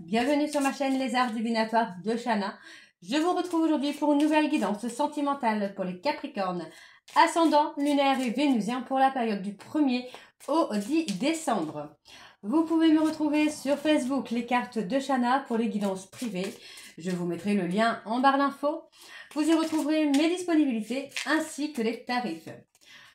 bienvenue sur ma chaîne Les Arts Divinatoires de Shana. Je vous retrouve aujourd'hui pour une nouvelle guidance sentimentale pour les Capricornes, ascendant, lunaire et vénusien pour la période du 1er au 10 décembre. Vous pouvez me retrouver sur Facebook, les cartes de Shana pour les guidances privées. Je vous mettrai le lien en barre d'infos. Vous y retrouverez mes disponibilités ainsi que les tarifs.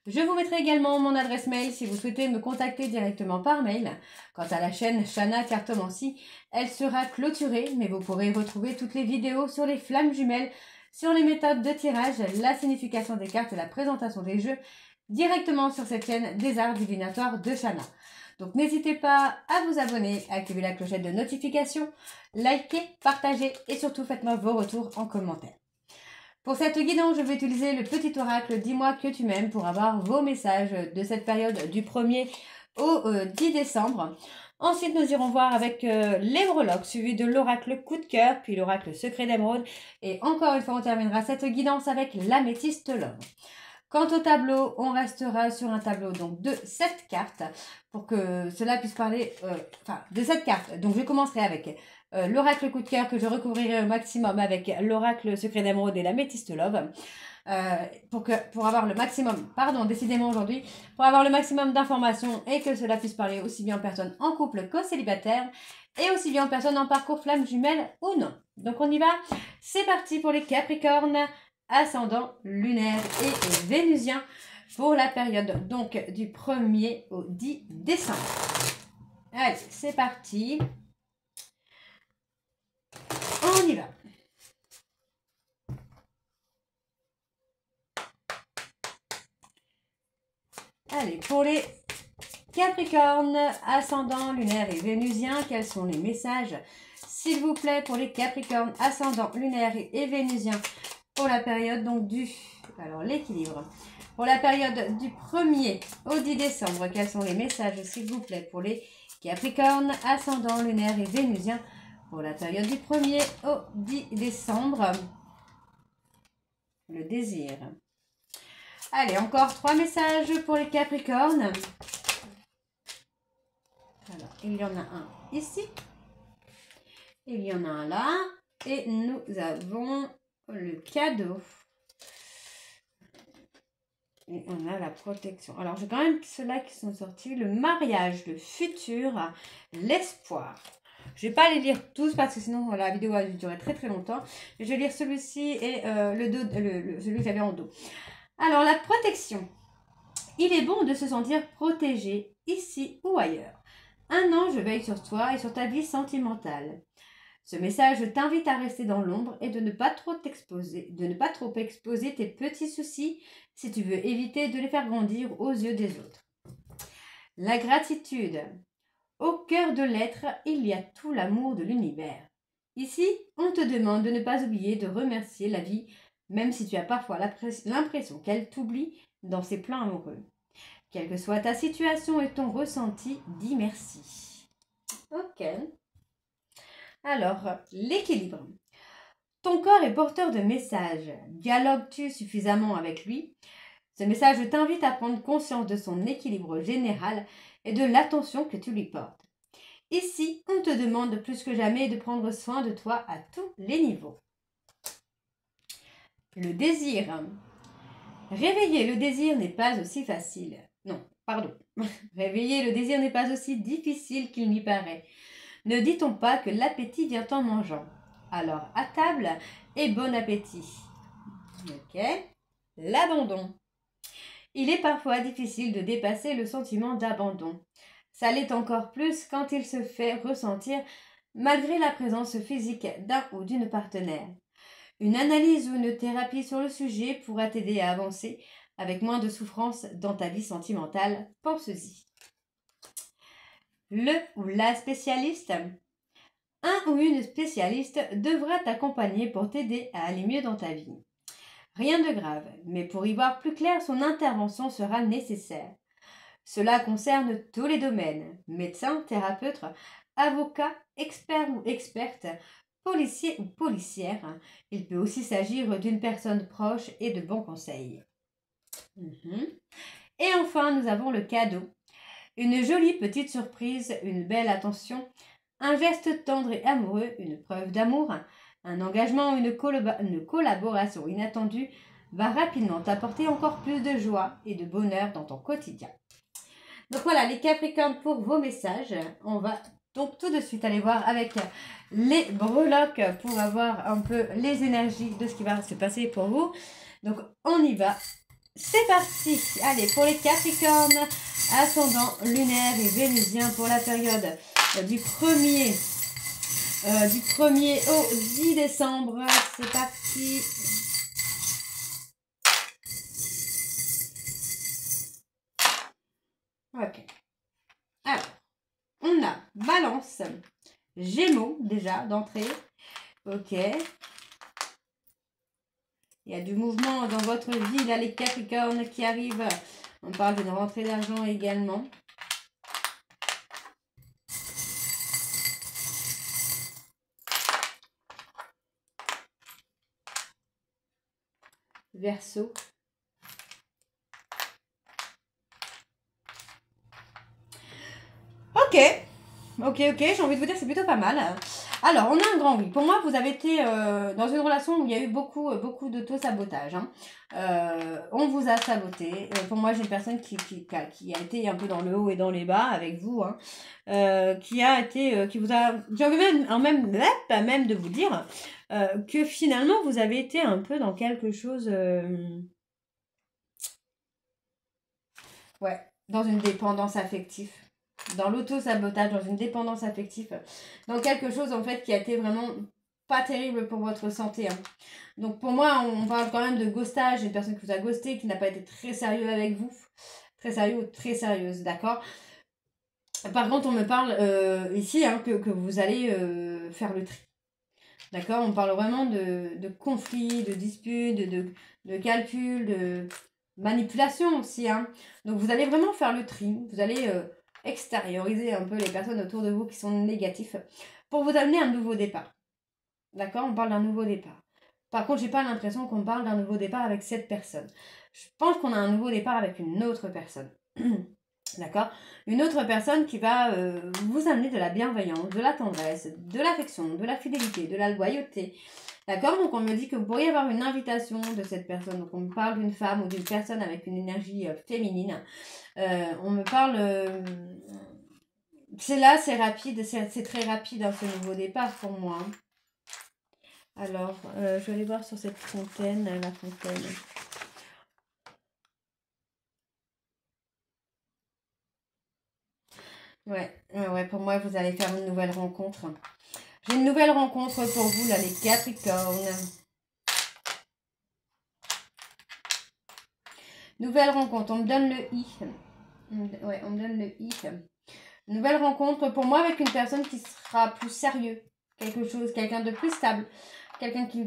Je vous mettrai également mon adresse mail si vous souhaitez me contacter directement par mail. Quant à la chaîne Shana Cartomancie, elle sera clôturée, mais vous pourrez retrouver toutes les vidéos sur les flammes jumelles, sur les méthodes de tirage, la signification des cartes et la présentation des jeux directement sur cette chaîne des Arts Divinatoires de Shana. Donc n'hésitez pas à vous abonner, à activer la clochette de notification, liker, partager et surtout faites-moi vos retours en commentaire. Pour cette guidance, je vais utiliser le petit oracle « Dis-moi que tu m'aimes » pour avoir vos messages de cette période du 1er au 10 décembre. Ensuite, nous irons voir avec les breloques, suivi de l'oracle coup de cœur, puis l'oracle secret d'émeraude. Et encore une fois, on terminera cette guidance avec l'améthyste love. Quant au tableau, on restera sur un tableau donc de 7 cartes pour que cela puisse parler, de 7 cartes. Donc je commencerai avec l'oracle coup de cœur que je recouvrirai au maximum avec l'oracle secret d'émeraude et l'améthyste love. Pour avoir le maximum, décidément aujourd'hui, pour avoir le maximum d'informations et que cela puisse parler aussi bien aux personnes en couple qu'aux célibataires et aussi bien aux personnes en parcours flamme jumelle ou non. Donc on y va, c'est parti pour les Capricornes, ascendant, lunaire et vénusien pour la période donc du 1er au 10 décembre. Allez, c'est parti. On y va. Allez, pour les Capricornes, ascendant, lunaire et vénusien, quels sont les messages, s'il vous plaît, pour les Capricornes, ascendant, lunaire et vénusien, pour la période donc du... Alors, l'équilibre. Pour la période du 1er au 10 décembre, quels sont les messages, s'il vous plaît, pour les Capricornes, ascendant, lunaire et vénusien, pour la période du 1er au 10 décembre. Le désir. Allez, encore 3 messages pour les Capricornes. Alors, il y en a un ici. Il y en a un là. Et nous avons le cadeau. Et on a la protection. Alors, j'ai quand même ceux-là qui sont sortis. Le mariage, le futur, l'espoir. Je ne vais pas les lire tous parce que sinon la vidéo va durer très très longtemps. Je vais lire celui-ci et celui que j'avais en dos. Alors, la protection. Il est bon de se sentir protégé ici ou ailleurs. Un ange veille sur toi et sur ta vie sentimentale. Ce message t'invite à rester dans l'ombre et de ne pas trop exposer tes petits soucis si tu veux éviter de les faire grandir aux yeux des autres. La gratitude. Au cœur de l'être, il y a tout l'amour de l'univers. Ici, on te demande de ne pas oublier de remercier la vie, même si tu as parfois l'impression qu'elle t'oublie dans ses plans amoureux. Quelle que soit ta situation et ton ressenti, dis merci. Ok. Alors, l'équilibre. Ton corps est porteur de messages. Dialogues-tu suffisamment avec lui? Ce message t'invite à prendre conscience de son équilibre général et de l'attention que tu lui portes. Ici, on te demande plus que jamais de prendre soin de toi à tous les niveaux. Le désir. Réveiller le désir n'est pas aussi facile. Non, pardon. Réveiller le désir n'est pas aussi difficile qu'il n'y paraît. Ne dit-on pas que l'appétit vient en mangeant? Alors, à table et bon appétit. Ok. L'abandon. Il est parfois difficile de dépasser le sentiment d'abandon. Ça l'est encore plus quand il se fait ressentir malgré la présence physique d'un ou d'une partenaire. Une analyse ou une thérapie sur le sujet pourra t'aider à avancer avec moins de souffrance dans ta vie sentimentale. Pense-y. Le ou la spécialiste. Un ou une spécialiste devra t'accompagner pour t'aider à aller mieux dans ta vie. Rien de grave, mais pour y voir plus clair, son intervention sera nécessaire. Cela concerne tous les domaines, médecin, thérapeute, avocat, expert ou experte, policier ou policière. Il peut aussi s'agir d'une personne proche et de bons conseils. Et enfin, nous avons le cadeau. Une jolie petite surprise, une belle attention, Un geste tendre et amoureux, une preuve d'amour, un engagement ou une collaboration inattendue va rapidement t'apporter encore plus de joie et de bonheur dans ton quotidien. Donc voilà les Capricornes pour vos messages. On va donc tout de suite aller voir avec les breloques pour avoir un peu les énergies de ce qui va se passer pour vous. Donc on y va. C'est parti. Allez, pour les Capricornes, ascendant lunaire et vénusien pour la période du 1er au 10 décembre. C'est parti. Ok. Alors, on a Balance, Gémeaux déjà d'entrée. Ok. Il y a du mouvement dans votre vie, là, les Capricornes qui arrivent. On parle d'une rentrée d'argent également. Verseau. Ok, j'ai envie de vous dire que c'est plutôt pas mal. Alors, on a un grand oui. Pour moi, vous avez été dans une relation où il y a eu beaucoup d'auto-sabotage. Hein. On vous a saboté. Pour moi, j'ai une personne qui a été un peu dans le haut et dans les bas avec vous. Hein. Qui a été, qui vous a... J'ai envie même de vous dire que finalement, vous avez été un peu dans quelque chose... Ouais, dans une dépendance affective. Dans l'auto-sabotage, dans une dépendance affective, dans quelque chose en fait qui a été vraiment pas terrible pour votre santé. Hein. Donc pour moi, on parle quand même de ghostage, une personne qui vous a ghosté, qui n'a pas été très sérieux avec vous, très sérieux ou très sérieuse, d'accord. Par contre, on me parle ici hein, que vous allez faire le tri. D'accord, on parle vraiment de conflits, de disputes, de calculs, de manipulation aussi. Hein. Donc vous allez vraiment faire le tri, vous allez extérioriser un peu les personnes autour de vous qui sont négatifs pour vous amener un nouveau départ. D'accord, on parle d'un nouveau départ. Par contre, j'ai pas l'impression qu'on parle d'un nouveau départ avec cette personne. Je pense qu'on a un nouveau départ avec une autre personne. D'accord. Une autre personne qui va vous amener de la bienveillance, de la tendresse, de l'affection, de la fidélité, de la loyauté. D'accord. Donc on me dit que vous pourriez avoir une invitation de cette personne. Donc on me parle d'une femme ou d'une personne avec une énergie féminine. On me parle... c'est là, c'est rapide, c'est très rapide hein, ce nouveau départ pour moi. Hein. Alors, je vais aller voir sur cette fontaine, la fontaine. Ouais, pour moi, vous allez faire une nouvelle rencontre. J'ai une nouvelle rencontre pour vous, là, les Capricornes. Nouvelle rencontre, on me donne le I. Ouais, on me donne le I. Nouvelle rencontre pour moi avec une personne qui sera plus sérieux. Quelqu'un de plus stable. Quelqu'un qui...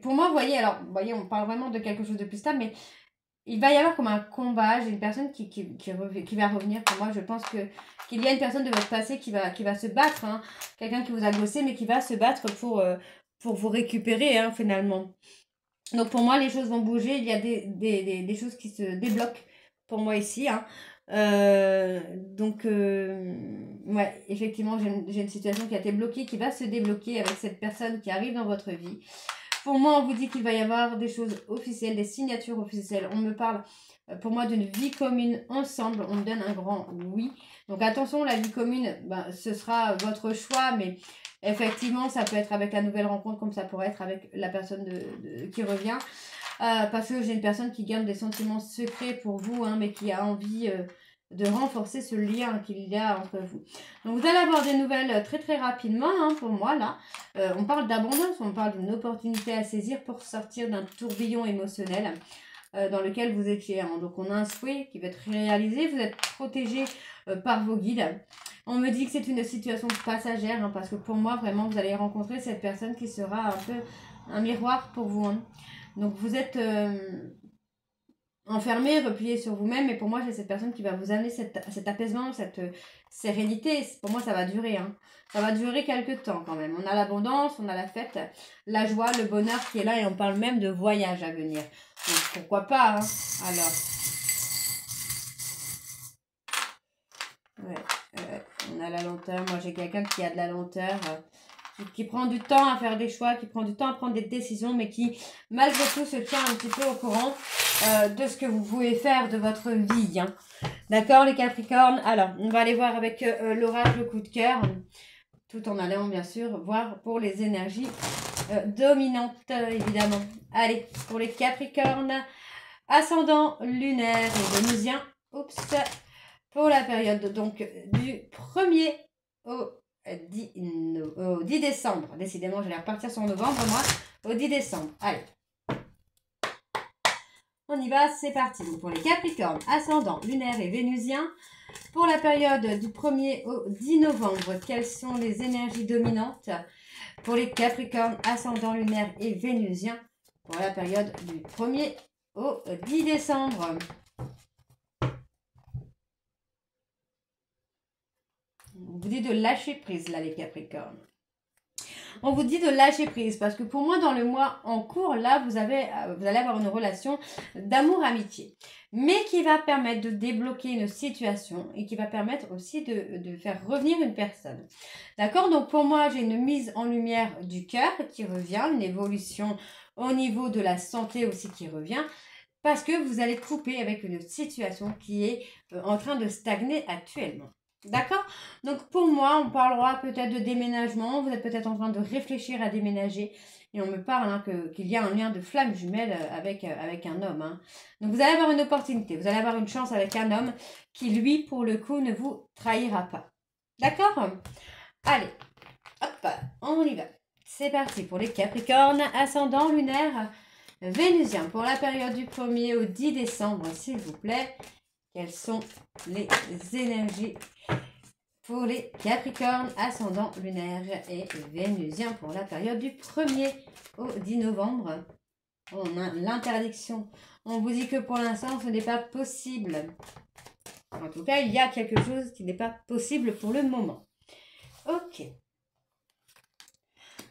Pour moi, vous voyez, on parle vraiment de quelque chose de plus stable, mais il va y avoir comme un combat. J'ai une personne qui va revenir. Pour moi, je pense qu'il y a une personne de votre passé qui va se battre. Hein. Quelqu'un qui vous a gossé, mais qui va se battre pour vous récupérer, hein, finalement. Donc, pour moi, les choses vont bouger. Il y a des choses qui se débloquent pour moi ici. Hein. Ouais, effectivement, j'ai une situation qui a été bloquée, qui va se débloquer avec cette personne qui arrive dans votre vie. Pour moi, on vous dit qu'il va y avoir des choses officielles, des signatures officielles. On me parle, pour moi, d'une vie commune ensemble. On me donne un grand oui. Donc, attention, la vie commune, ce sera votre choix, mais effectivement, ça peut être avec la nouvelle rencontre, comme ça pourrait être avec la personne qui revient. Parce que j'ai une personne qui garde des sentiments secrets pour vous, hein, mais qui a envie de renforcer ce lien qu'il y a entre vous. Donc vous allez avoir des nouvelles très très rapidement, hein, pour moi là. On parle d'abondance, on parle d'une opportunité à saisir pour sortir d'un tourbillon émotionnel dans lequel vous étiez. Hein. Donc on a un souhait qui va être réalisé, vous êtes protégé par vos guides. On me dit que c'est une situation passagère, hein, parce que pour moi vraiment vous allez rencontrer cette personne qui sera un peu un miroir pour vous. Hein. Donc vous êtes enfermé, replié sur vous-même, et pour moi j'ai cette personne qui va vous amener cet apaisement, cette sérénité. Pour moi ça va durer, hein. Ça va durer quelques temps quand même. On a l'abondance, on a la fête, la joie, le bonheur qui est là, et on parle même de voyage à venir. Donc pourquoi pas, hein. Alors, ouais, on a la lenteur. Moi, j'ai quelqu'un qui a de la lenteur, qui prend du temps à faire des choix, qui prend du temps à prendre des décisions, mais qui, malgré tout, se tient un petit peu au courant de ce que vous pouvez faire de votre vie. Hein. D'accord, les Capricornes? Alors, on va aller voir avec l'oracle coup de cœur, tout en allant, bien sûr, voir pour les énergies dominantes, évidemment. Allez, pour les Capricornes, ascendant lunaire et vénusien, oups, pour la période donc du 1er au 10 décembre. Décidément, j'allais repartir sur novembre, moi, au 10 décembre. Allez. On y va, c'est parti. Donc pour les Capricornes, ascendant lunaire et vénusien, pour la période du 1er au 10 novembre, quelles sont les énergies dominantes pour les Capricornes, ascendant lunaire et vénusien, pour la période du 1er au 10 décembre. On vous dit de lâcher prise, là, les Capricornes. On vous dit de lâcher prise parce que pour moi, dans le mois en cours, là, vous allez avoir une relation d'amour-amitié, mais qui va permettre de débloquer une situation et qui va permettre aussi de faire revenir une personne. D'accord? Donc, pour moi, j'ai une mise en lumière du cœur qui revient, une évolution au niveau de la santé aussi qui revient, parce que vous allez couper avec une situation qui est en train de stagner actuellement. D'accord? Donc pour moi, on parlera peut-être de déménagement. Vous êtes peut-être en train de réfléchir à déménager. Et on me parle hein, qu'il y a un lien de flamme jumelle avec un homme. Hein. Donc vous allez avoir une opportunité. Vous allez avoir une chance avec un homme qui, lui, pour le coup, ne vous trahira pas. D'accord? Allez, hop, on y va. C'est parti pour les Capricornes, ascendant lunaire vénusien. Pour la période du 1er au 10 décembre, s'il vous plaît. Quelles sont les énergies pour les Capricornes, ascendant lunaire et vénusien pour la période du 1er au 10 novembre? On a l'interdiction. On vous dit que pour l'instant, ce n'est pas possible. En tout cas, il y a quelque chose qui n'est pas possible pour le moment. Ok.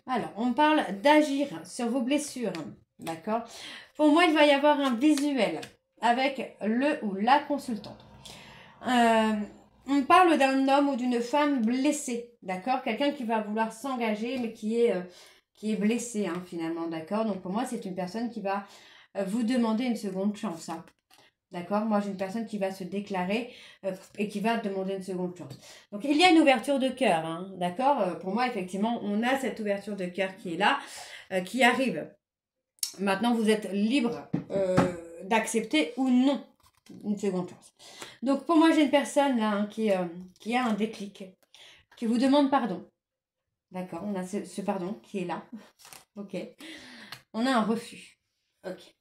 Alors, on parle d'agir sur vos blessures. D'accord? Pour moi, il va y avoir un visuel avec le ou la consultante. On parle d'un homme ou d'une femme blessée, d'accord? Quelqu'un qui va vouloir s'engager, mais qui est blessé, hein, finalement, d'accord? Donc, pour moi, c'est une personne qui va vous demander une seconde chance, hein, d'accord? Moi, j'ai une personne qui va se déclarer et qui va demander une seconde chance. Donc, il y a une ouverture de cœur, hein, d'accord? Pour moi, effectivement, on a cette ouverture de cœur qui est là, qui arrive. Maintenant, vous êtes libre d'accepter ou non une seconde chance. Donc, pour moi, j'ai une personne là hein, qui a un déclic, qui vous demande pardon. D'accord, on a ce pardon qui est là. Ok. On a un refus. Ok.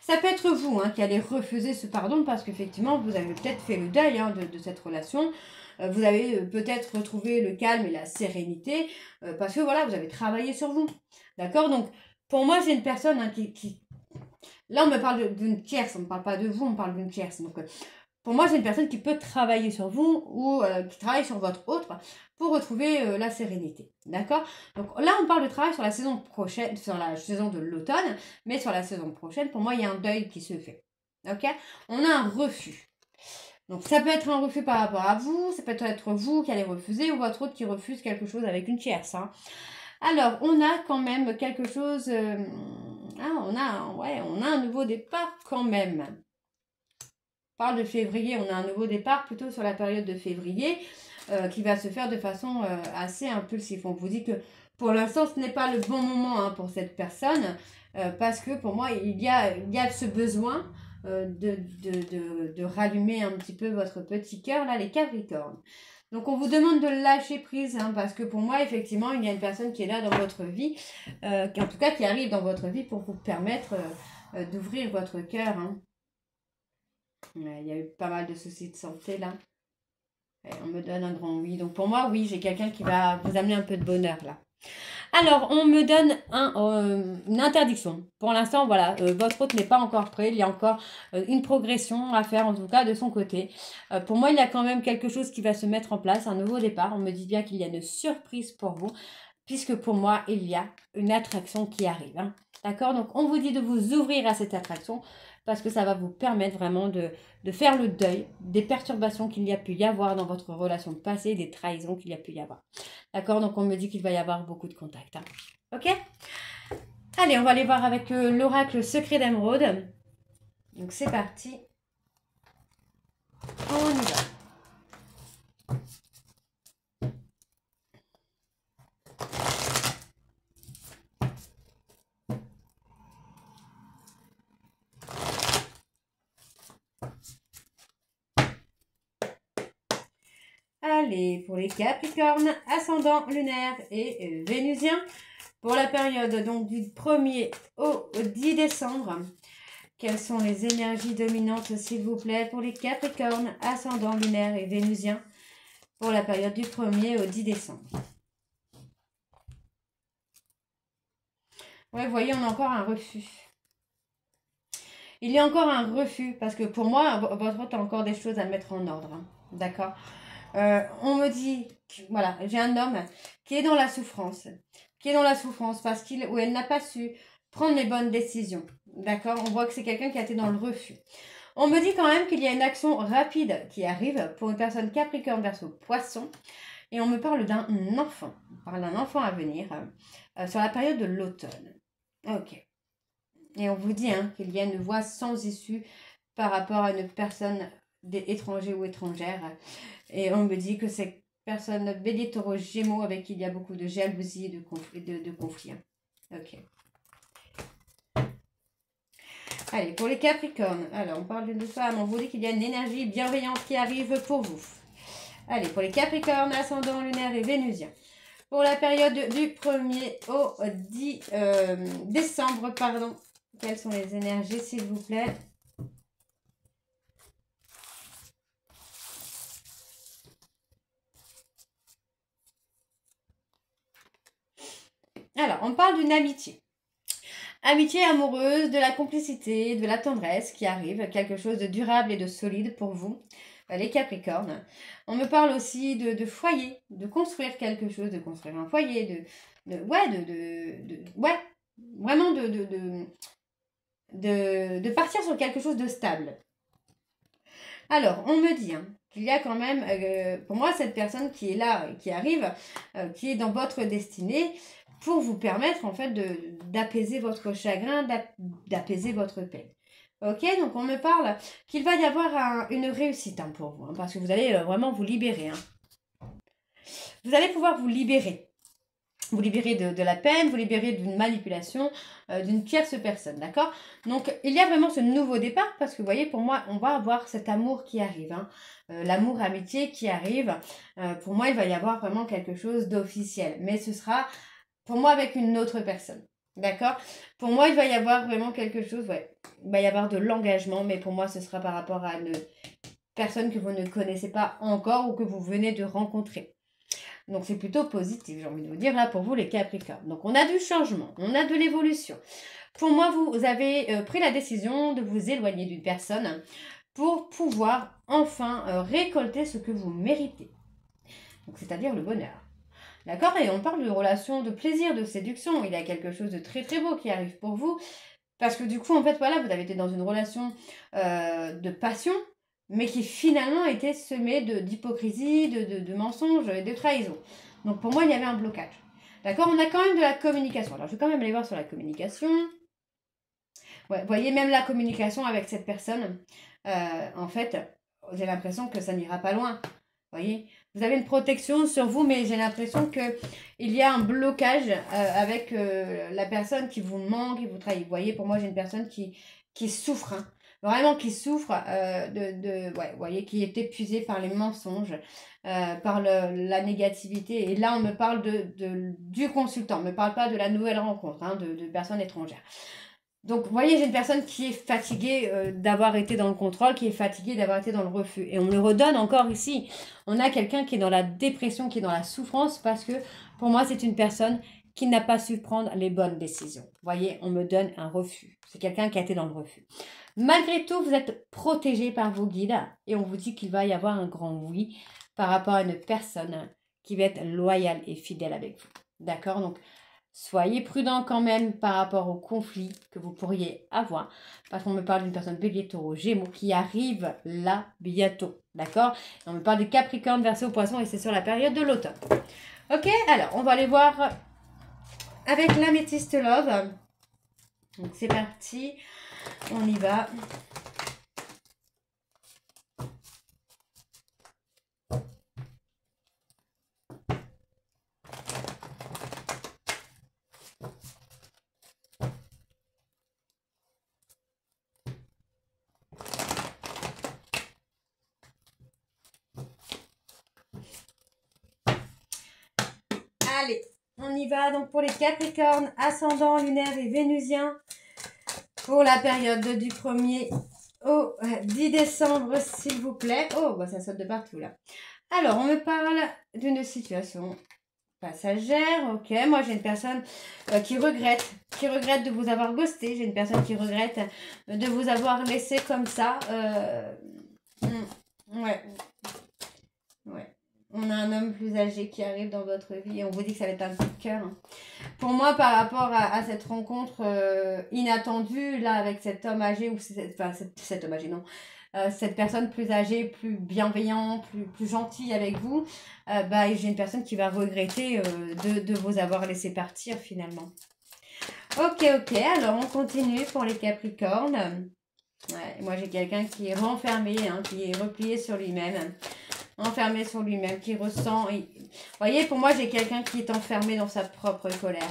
Ça peut être vous hein, qui allez refuser ce pardon parce qu'effectivement, vous avez peut-être fait le deuil hein, de cette relation. Vous avez peut-être retrouvé le calme et la sérénité parce que voilà, vous avez travaillé sur vous. D'accord? Donc, pour moi, j'ai une personne hein, qui... Là, on me parle d'une tierce, on ne parle pas de vous, on parle d'une tierce. Donc, pour moi, c'est une personne qui peut travailler sur vous ou qui travaille sur votre autre pour retrouver la sérénité. D'accord? Donc là, on parle de travail sur la saison prochaine, sur la saison de l'automne, mais sur la saison prochaine, pour moi, il y a un deuil qui se fait. Ok? On a un refus. Donc, ça peut être un refus par rapport à vous, ça peut être vous qui allez refuser ou votre autre qui refuse quelque chose avec une tierce. Hein. Alors, on a quand même quelque chose... on a un nouveau départ quand même. On parle de février, on a un nouveau départ plutôt sur la période de février qui va se faire de façon assez impulsive. On vous dit que pour l'instant, ce n'est pas le bon moment hein, pour cette personne parce que pour moi, il y a ce besoin de rallumer un petit peu votre petit cœur, là, les Capricornes. Donc, on vous demande de lâcher prise, hein, parce que pour moi, effectivement, il y a une personne qui est là dans votre vie, en tout cas qui arrive dans votre vie pour vous permettre d'ouvrir votre cœur. Hein. Il y a eu pas mal de soucis de santé, là. Et on me donne un grand oui. Donc, pour moi, oui, j'ai quelqu'un qui va vous amener un peu de bonheur, là. Alors, on me donne une interdiction. Pour l'instant, voilà, votre hôte n'est pas encore prêt. Il y a encore une progression à faire, en tout cas, de son côté. Pour moi, il y a quand même quelque chose qui va se mettre en place, un nouveau départ. On me dit bien qu'il y a une surprise pour vous. puisque pour moi, il y a une attraction qui arrive. Hein. D'accord? Donc, on vous dit de vous ouvrir à cette attraction parce que ça va vous permettre vraiment de faire le deuil des perturbations qu'il y a pu y avoir dans votre relation passée, des trahisons qu'il y a pu y avoir. D'accord? Donc, on me dit qu'il va y avoir beaucoup de contacts. Hein. Ok? Allez, on va aller voir avec l'oracle secret d'émeraude. Donc, c'est parti. On y va. Allez, pour les Capricornes, ascendant lunaire et vénusien, pour la période donc du 1er au 10 décembre, quelles sont les énergies dominantes, s'il vous plaît, pour les Capricornes, ascendant lunaire et vénusien, pour la période du 1er au 10 décembre. Ouais, vous voyez, on a encore un refus. Il y a encore un refus, parce que pour moi, votre vote a encore des choses à mettre en ordre. Hein. D'accord? On me dit, voilà, j'ai un homme qui est dans la souffrance. Qui est dans la souffrance parce qu'il ou elle n'a pas su prendre les bonnes décisions. D'accord? On voit que c'est quelqu'un qui a été dans le refus. On me dit quand même qu'il y a une action rapide qui arrive pour une personne Capricorne verso Poisson. Et on me parle d'un enfant. On parle d'un enfant à venir sur la période de l'automne. Ok. Et on vous dit hein, qu'il y a une voie sans issue par rapport à une personne étrangère ou étrangère. Et on me dit que c'est personne Bélier, Taureau, Gémeaux avec qui il y a beaucoup de jalousie et de conflits. Ok. Allez, pour les Capricornes. Alors, on parle d'une femme. On vous dit qu'il y a une énergie bienveillante qui arrive pour vous. Allez, pour les Capricornes, ascendant lunaire et vénusien. Pour la période du 1er au 10 décembre, pardon. Quelles sont les énergies, s'il vous plaît? Alors, on parle d'une amitié. Amitié amoureuse, de la complicité, de la tendresse qui arrive, quelque chose de durable et de solide pour vous, les Capricornes. On me parle aussi de foyer, de construire quelque chose, de construire un foyer, vraiment de partir sur quelque chose de stable. Alors, on me dit qu'il y a quand même, pour moi, cette personne qui est là, qui arrive, qui est dans votre destinée, pour vous permettre en fait d'apaiser votre chagrin, d'apaiser votre peine. Ok, donc on me parle qu'il va y avoir une réussite pour vous, parce que vous allez vraiment vous libérer. Vous allez pouvoir vous libérer. Vous libérer de la peine, vous libérer d'une manipulation, d'une tierce personne, d'accord? Donc, il y a vraiment ce nouveau départ, parce que vous voyez, pour moi, on va avoir cet amour qui arrive, l'amour amitié qui arrive. Pour moi, il va y avoir vraiment quelque chose d'officiel, mais ce sera, pour moi, avec une autre personne, d'accord? Pour moi, il va y avoir vraiment quelque chose, il va y avoir de l'engagement, mais pour moi, ce sera par rapport à une personne que vous ne connaissez pas encore ou que vous venez de rencontrer. Donc c'est plutôt positif, j'ai envie de vous dire, là pour vous les Capricornes. Donc on a du changement, on a de l'évolution. Pour moi, vous avez pris la décision de vous éloigner d'une personne pour pouvoir enfin récolter ce que vous méritez. Donc c'est-à-dire le bonheur. D'accord? Et on parle de relation de plaisir, de séduction. Il y a quelque chose de très très beau qui arrive pour vous. Parce que du coup, en fait, voilà, vous avez été dans une relation de passion, mais qui finalement était semée d'hypocrisie, de mensonges et de trahison. Donc pour moi, il y avait un blocage. D'accord? On a quand même de la communication. Alors, je vais quand même aller voir sur la communication. Ouais, vous voyez, même la communication avec cette personne, en fait, j'ai l'impression que ça n'ira pas loin. Vous voyez? Vous avez une protection sur vous, mais j'ai l'impression qu'il y a un blocage avec la personne qui vous manque, qui vous trahit. Vous voyez, pour moi, j'ai une personne qui souffre, vraiment qui souffre, vous voyez, qui est épuisée par les mensonges, par la négativité. Et là, on me parle du consultant, on ne me parle pas de la nouvelle rencontre, de personnes étrangères. Donc, vous voyez, j'ai une personne qui est fatiguée d'avoir été dans le contrôle, qui est fatiguée d'avoir été dans le refus. Et on me le redonne encore ici. On a quelqu'un qui est dans la dépression, qui est dans la souffrance, parce que pour moi, c'est une personne qui n'a pas su prendre les bonnes décisions. Vous voyez, on me donne un refus. C'est quelqu'un qui a été dans le refus. Malgré tout, vous êtes protégé par vos guides et on vous dit qu'il va y avoir un grand oui par rapport à une personne qui va être loyale et fidèle avec vous. D'accord? Donc, soyez prudent quand même par rapport au conflit que vous pourriez avoir. Parce qu'on me parle d'une personne bélier, taureau, gémeaux qui arrive là bientôt. D'accord? On me parle de Capricorne, Verseau, Poisson et c'est sur la période de l'automne. Ok? Alors, on va aller voir avec l'améthyste love. Donc, c'est parti. On y va. Allez, on y va donc pour les Capricornes, ascendant, lunaire et vénusien. Pour la période du 1er au 10 décembre, s'il vous plaît. Oh, bah ça saute de partout là. Alors, on me parle d'une situation passagère. Ok, moi j'ai une personne qui regrette de vous avoir ghosté. J'ai une personne qui regrette de vous avoir laissé comme ça. Ouais. On a un homme plus âgé qui arrive dans votre vie et on vous dit que ça va être un coup de cœur. Pour moi, par rapport à cette rencontre inattendue, là, avec cet homme âgé, ou cet homme âgé, non, cette personne plus âgée, plus bienveillant, plus gentille avec vous, bah, j'ai une personne qui va regretter de vous avoir laissé partir finalement. Ok, alors on continue pour les Capricornes. Ouais, moi j'ai quelqu'un qui est renfermé, hein, qui est replié sur lui-même. Enfermé sur lui-même, qui ressent... Vous voyez, pour moi, j'ai quelqu'un qui est enfermé dans sa propre colère.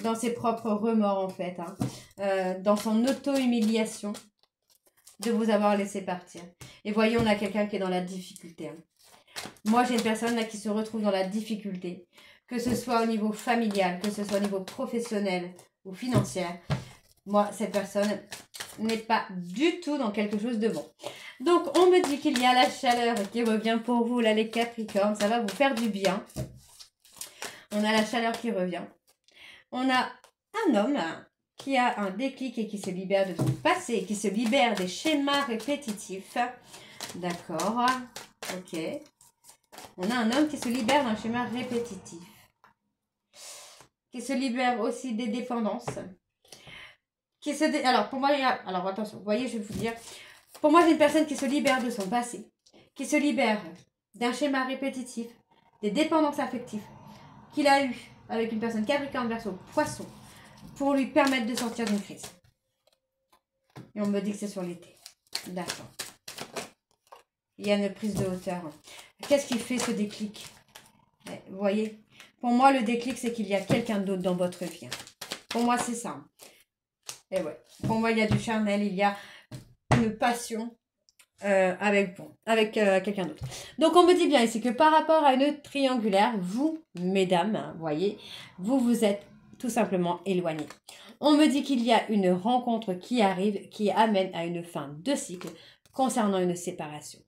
Dans ses propres remords, en fait. Hein. Dans son auto-humiliation de vous avoir laissé partir. Et voyez, on a quelqu'un qui est dans la difficulté. Hein. Moi, j'ai une personne là qui se retrouve dans la difficulté. Que ce soit au niveau familial, que ce soit au niveau professionnel ou financier. Moi, cette personne n'est pas du tout dans quelque chose de bon. Donc, on me dit qu'il y a la chaleur qui revient pour vous, là, les Capricornes. Ça va vous faire du bien. On a la chaleur qui revient. On a un homme qui a un déclic et qui se libère de son passé, qui se libère des schémas répétitifs. D'accord. Ok. On a un homme qui se libère d'un schéma répétitif. Qui se libère aussi des dépendances. Alors, pour moi, il y a... Alors, attention, vous voyez, je vais vous dire... Pour moi, j'ai une personne qui se libère de son passé, qui se libère d'un schéma répétitif, des dépendances affectives qu'il a eues avec une personne Capricorne, Verseau, Poisson, pour lui permettre de sortir d'une crise. Et on me dit que c'est sur l'été. D'accord. Il y a une prise de hauteur. Qu'est-ce qui fait ce déclic? Vous voyez? Pour moi, le déclic, c'est qu'il y a quelqu'un d'autre dans votre vie. Pour moi, c'est ça. Et ouais. Pour moi, il y a du charnel, il y a une passion avec quelqu'un d'autre. Donc, on me dit bien ici que par rapport à une triangulaire, vous, mesdames, hein, voyez, vous êtes tout simplement éloignés. On me dit qu'il y a une rencontre qui arrive, qui amène à une fin de cycle concernant une séparation.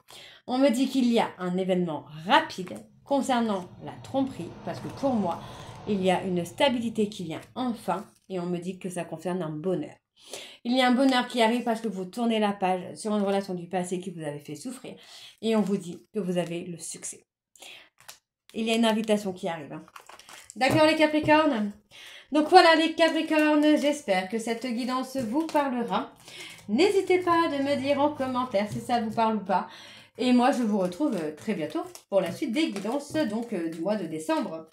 On me dit qu'il y a un événement rapide concernant la tromperie, parce que pour moi, il y a une stabilité qui vient enfin, et on me dit que ça concerne un bonheur. Il y a un bonheur qui arrive parce que vous tournez la page sur une relation du passé qui vous avait fait souffrir. Et on vous dit que vous avez le succès. Il y a une invitation qui arrive. Hein. D'accord les Capricornes? Donc voilà les Capricornes, j'espère que cette guidance vous parlera. N'hésitez pas de me dire en commentaire si ça vous parle ou pas. Et moi je vous retrouve très bientôt pour la suite des guidances donc, du mois de décembre.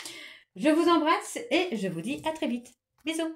Je vous embrasse et je vous dis à très vite. Bisous.